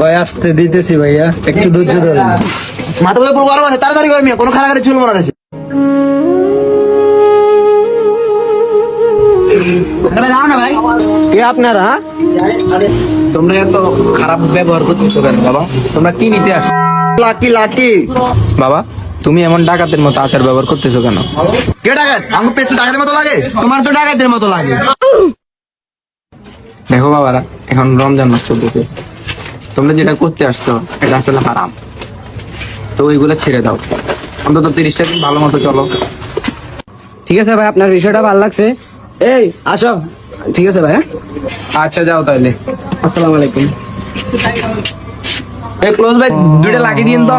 ভাই আসতে দিতেছি ভাইয়া, একটু ধৈর্য ধরেন। মাথা বলে পুরো গরম আছে, তাড়াতাড়ি করে মিয়া, কোনো খারাপ চুল মনে আছে। কে আপনারা? তোমরা এত খারাপ ব্যবহার করতেছো কেন বাবা? তোমরা কি নিতে আসো? লাকি লাকি বাবা, তুমি এমন ডাকাতের মতো আচার ব্যবহার করতেছো কেন? কে ডাকাত? আমার পেছনে ডাকাতের মতো লাগে? তোমার তো ডাকাতের মতো লাগে। দেখো বাবারা, এখন রমজান মাস চলতেছে, তোমরা যেটা করতে আসছো এটা আসলে হারাম। তো ওইগুলো ছেড়ে দাও, অন্তত 30টা দিন ভালো মতো চলো। ঠিক আছে ভাই, আপনার বিষয়টা ভালো লাগছে। এই আসো। ঠিক আছে ভাই, আচ্ছা যাও তাইলে। আসসালামু আলাইকুম। ক্লোজ ভাই, দুইটা লাগিয়ে দিন তো।